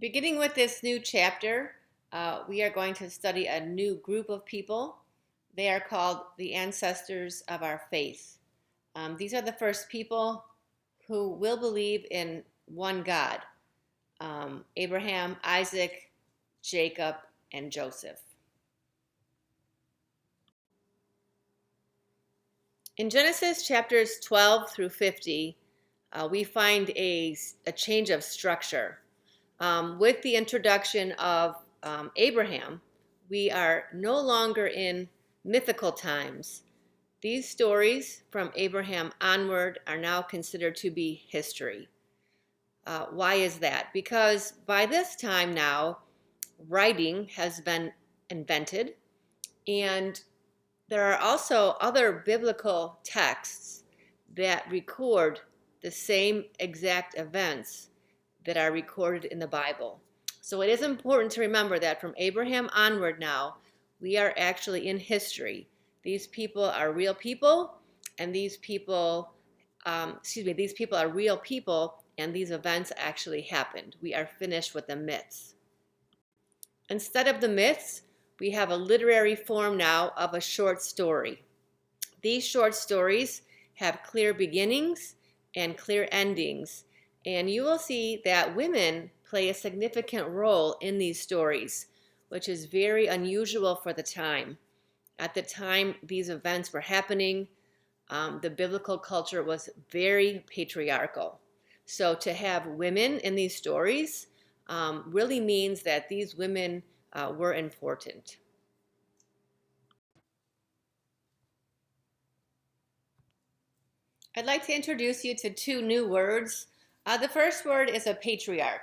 Beginning with this new chapter, we are going to study a new group of people. They are called the ancestors of our faith. These are the first people who will believe in one God, Abraham, Isaac, Jacob, and Joseph. In Genesis chapters 12 through 50, we find a change of structure. With the introduction of Abraham, we are no longer in mythical times. These stories from Abraham onward are now considered to be history. Why is that? Because by this time now, writing has been invented, and there are also other biblical texts that record the same exact events that are recorded in the Bible. So it is important to remember that from Abraham onward now, we are actually in history. These people are real people, and these people are real people, and these events actually happened. We are finished with the myths. Instead of the myths, we have a literary form now of a short story. These short stories have clear beginnings and clear endings, and you will see that women play a significant role in these stories, which is very unusual for the time. At the time these events were happening, the biblical culture was very patriarchal. So to have women in these stories really means that these women were important. I'd like to introduce you to two new words. The first word is a patriarch.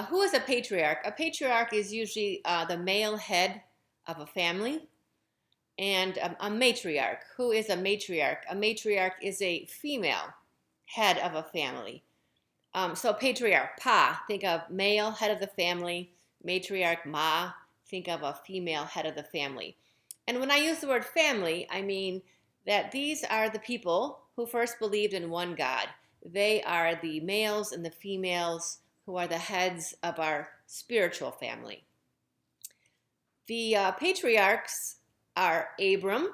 Who is a patriarch? A patriarch is usually the male head of a family. And a matriarch. Who is a matriarch? A matriarch is a female head of a family. So patriarch, pa, think of male head of the family. Matriarch, ma, think of a female head of the family. And when I use the word family, I mean that these are the people who first believed in one God. They are the males and the females who are the heads of our spiritual family. The patriarchs are Abram.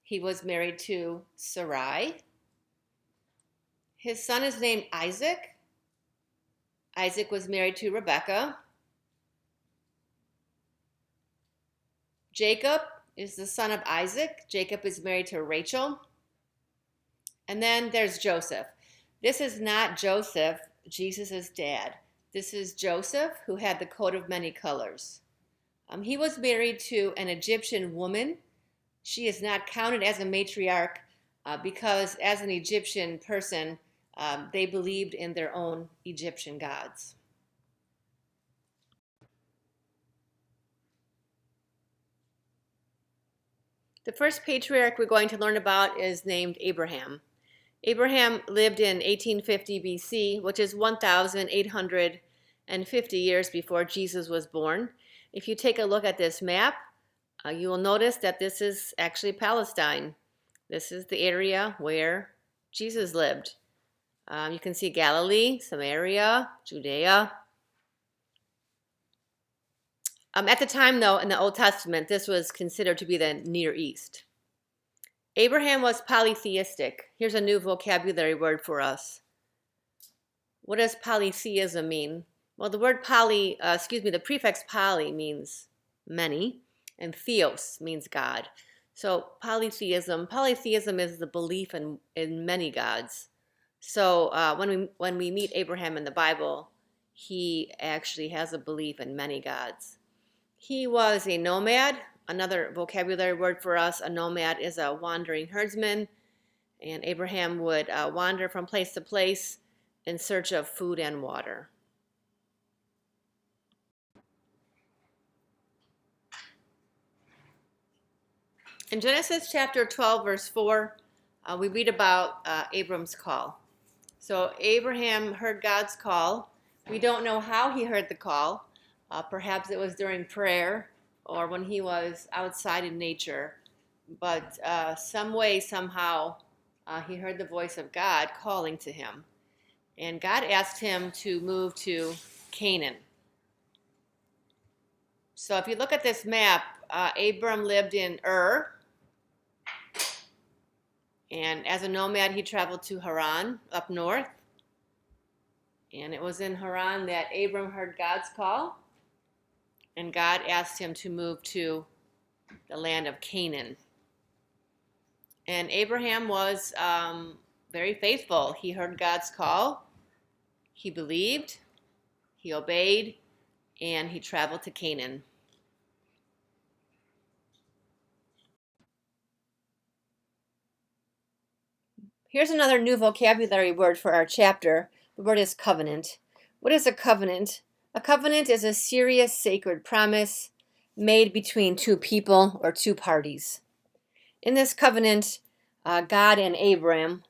He was married to Sarai. His son is named Isaac. Isaac was married to Rebekah. Jacob is the son of Isaac. Jacob is married to Rachel. And then there's Joseph. This is not Joseph, Jesus' dad. This is Joseph, who had the coat of many colors. He was married to an Egyptian woman. She is not counted as a matriarch because as an Egyptian person, they believed in their own Egyptian gods. The first patriarch we're going to learn about is named Abraham. Abraham lived in 1850 BC, which is 1,850 years before Jesus was born. If you take a look at this map, you will notice that this is actually Palestine. This is the area where Jesus lived. You can see Galilee, Samaria, Judea. At the time, though, in the Old Testament, this was considered to be the Near East. Abraham was polytheistic. Here's a new vocabulary word for us. What does polytheism mean? Well, the word the prefix poly means many, and theos means God. So polytheism is the belief in many gods. So when we meet Abraham in the Bible, he actually has a belief in many gods. He was a nomad. Another vocabulary word for us, a nomad is a wandering herdsman. And Abraham would wander from place to place in search of food and water. In Genesis chapter 12, verse 4, we read about Abram's call. So Abraham heard God's call. We don't know how he heard the call. Perhaps it was during prayer or when he was outside in nature. But some way, somehow, he heard the voice of God calling to him. And God asked him to move to Canaan. So if you look at this map, Abram lived in Ur, and as a nomad, he traveled to Haran up north. And it was in Haran that Abram heard God's call, and God asked him to move to the land of Canaan. And Abraham was very faithful. He heard God's call, he believed, he obeyed, and he traveled to Canaan. Here's another new vocabulary word for our chapter. The word is covenant. What is a covenant? A covenant is a serious sacred promise made between two people or two parties. In this covenant, God and Abram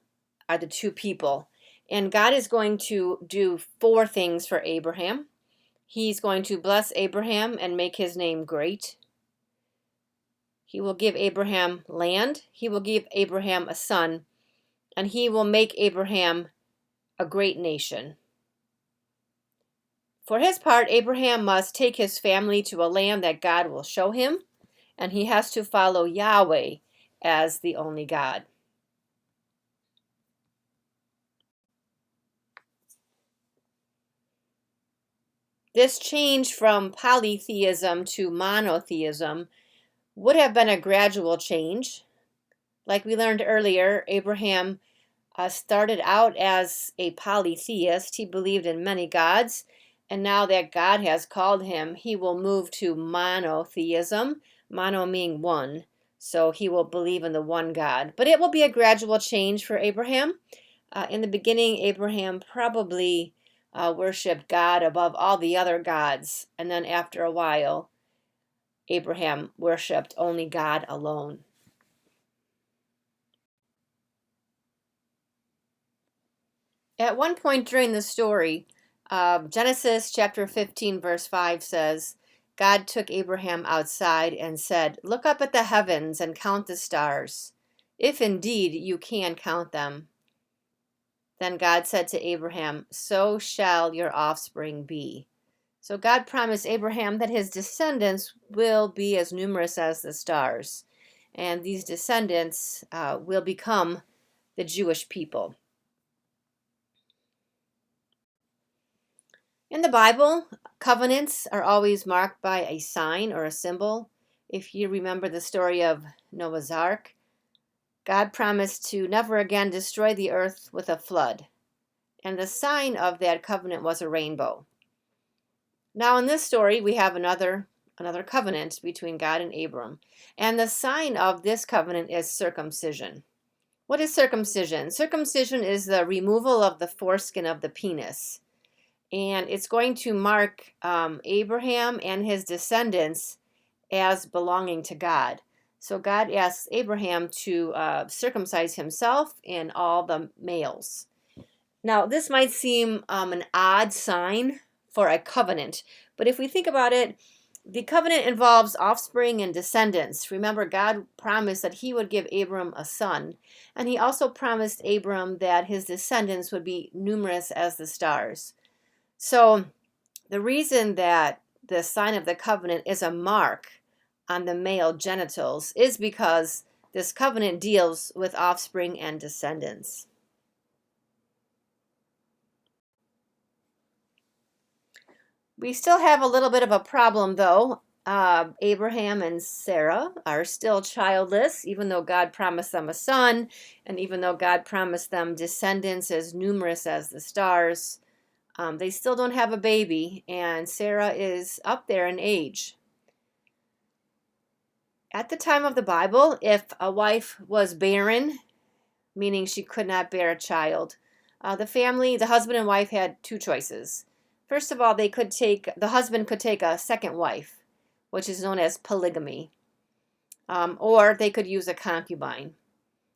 are the two people. And God is going to do 4 things for Abraham. He's going to bless Abraham and make his name great. He will give Abraham land. He will give Abraham a son. And he will make Abraham a great nation. For his part, Abraham must take his family to a land that God will show him, and he has to follow Yahweh as the only God. This change from polytheism to monotheism would have been a gradual change. Like we learned earlier, Abraham started out as a polytheist. He believed in many gods, and now that God has called him, he will move to monotheism, mono meaning one. So he will believe in the one God. But it will be a gradual change for Abraham. In the beginning, Abraham probably worshiped God above all the other gods. And then after a while, Abraham worshiped only God alone. At one point during the story, Genesis chapter 15, verse 5 says, God took Abraham outside and said, look up at the heavens and count the stars, if indeed you can count them. Then God said to Abraham, so shall your offspring be. So God promised Abraham that his descendants will be as numerous as the stars. And these descendants will become the Jewish people. In the Bible, covenants are always marked by a sign or a symbol. If you remember the story of Noah's Ark, God promised to never again destroy the earth with a flood. And the sign of that covenant was a rainbow. Now in this story, we have another covenant between God and Abram. And the sign of this covenant is circumcision. What is circumcision? Circumcision is the removal of the foreskin of the penis. And it's going to mark Abraham and his descendants as belonging to God. So God asks Abraham to circumcise himself and all the males. Now, this might seem an odd sign for a covenant, but if we think about it, the covenant involves offspring and descendants. Remember, God promised that he would give Abram a son, and he also promised Abram that his descendants would be numerous as the stars. So the reason that the sign of the covenant is a mark on the male genitals is because this covenant deals with offspring and descendants. We still have a little bit of a problem, though. Abraham and Sarah are still childless, even though God promised them a son, and even though God promised them descendants as numerous as the stars. They still don't have a baby, and Sarah is up there in age. At the time of the Bible, if a wife was barren, meaning she could not bear a child, the husband and wife had 2 choices. First of all, the husband could take a second wife, which is known as polygamy, or they could use a concubine.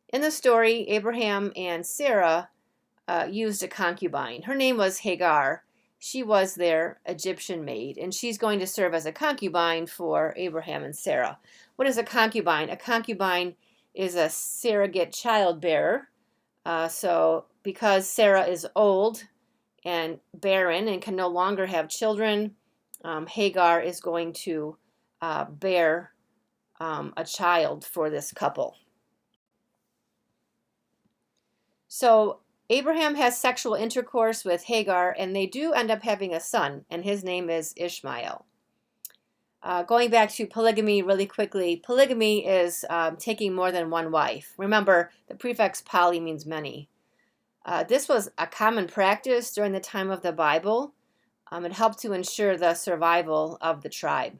In the story, Abraham and Sarah used a concubine. Her name was Hagar. She was their Egyptian maid, and she's going to serve as a concubine for Abraham and Sarah. What is a concubine? A concubine is a surrogate childbearer. So because Sarah is old and barren and can no longer have children, Hagar is going to bear a child for this couple. So Abraham has sexual intercourse with Hagar, and they do end up having a son, and his name is Ishmael. Going back to polygamy really quickly, polygamy is taking more than one wife. Remember, the prefix poly means many. This was a common practice during the time of the Bible. It helped to ensure the survival of the tribe.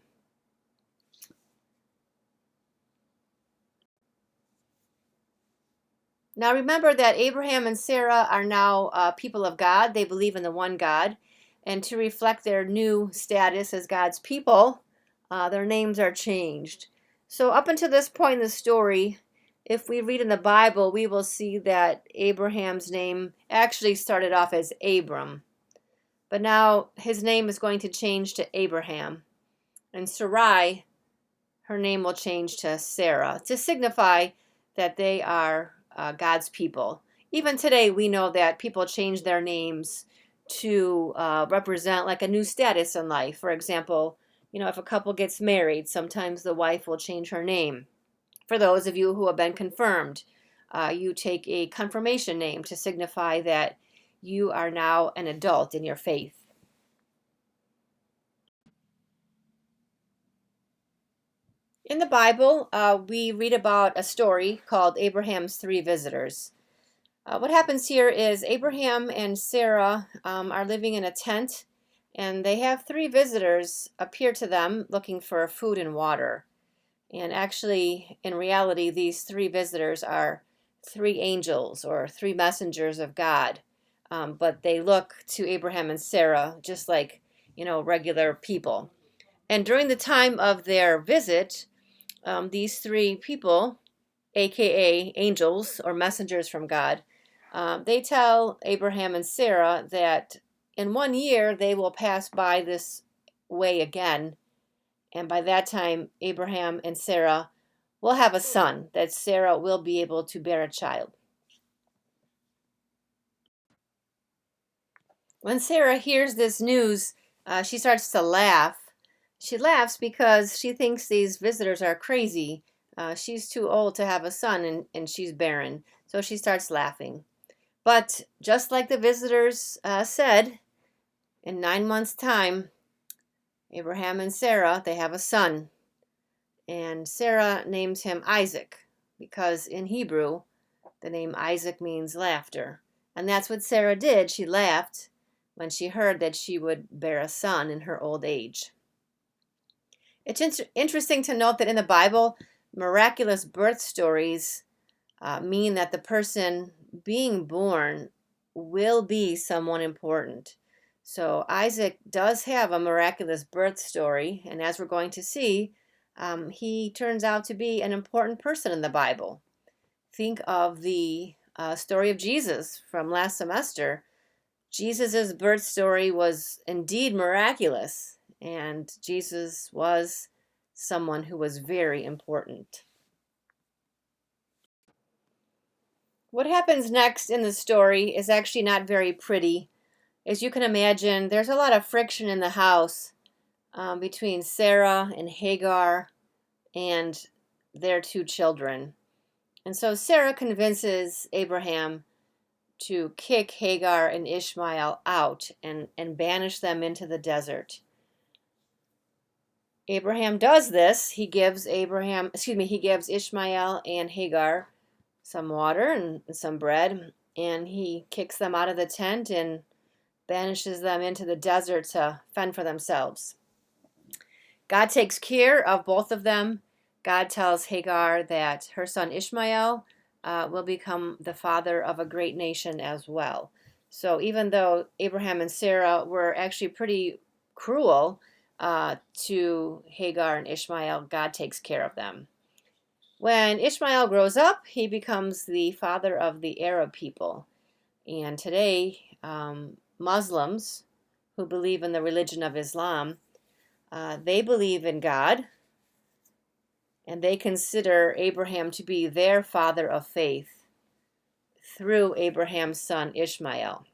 Now remember that Abraham and Sarah are now people of God. They believe in the one God. And to reflect their new status as God's people, their names are changed. So up until this point in the story, if we read in the Bible, we will see that Abraham's name actually started off as Abram. But now his name is going to change to Abraham. And Sarai, her name will change to Sarah to signify that they are God's people. Even today, we know that people change their names to represent like a new status in life. For example, if a couple gets married, sometimes the wife will change her name. For those of you who have been confirmed, you take a confirmation name to signify that you are now an adult in your faith. In the Bible, we read about a story called Abraham's Three Visitors. What happens here is Abraham and Sarah are living in a tent, and they have three visitors appear to them looking for food and water. And actually, in reality, these three visitors are three angels or three messengers of God. But they look to Abraham and Sarah just like, regular people. And during the time of their visit, these three people, aka angels or messengers from God, they tell Abraham and Sarah that in 1 year they will pass by this way again. And by that time, Abraham and Sarah will have a son, that Sarah will be able to bear a child. When Sarah hears this news, she starts to laugh. She laughs because she thinks these visitors are crazy. She's too old to have a son and she's barren. So she starts laughing. But just like the visitors said, in 9 months' time, Abraham and Sarah, they have a son. And Sarah names him Isaac because in Hebrew, the name Isaac means laughter. And that's what Sarah did. She laughed when she heard that she would bear a son in her old age. It's interesting to note that in the Bible, miraculous birth stories mean that the person being born will be someone important. So Isaac does have a miraculous birth story, and as we're going to see, he turns out to be an important person in the Bible. Think of the story of Jesus from last semester. Jesus' birth story was indeed miraculous, and Jesus was someone who was very important. What happens next in the story is actually not very pretty. As you can imagine, there's a lot of friction in the house between Sarah and Hagar and their two children. And so Sarah convinces Abraham to kick Hagar and Ishmael out and banish them into the desert. Abraham does this. He gives Ishmael and Hagar some water and some bread, and he kicks them out of the tent and banishes them into the desert to fend for themselves. God takes care of both of them. God tells Hagar that her son Ishmael will become the father of a great nation as well. So even though Abraham and Sarah were actually pretty cruel to Hagar and Ishmael, God takes care of them. When Ishmael grows up, he becomes the father of the Arab people. And today, Muslims who believe in the religion of Islam, they believe in God, and they consider Abraham to be their father of faith through Abraham's son Ishmael.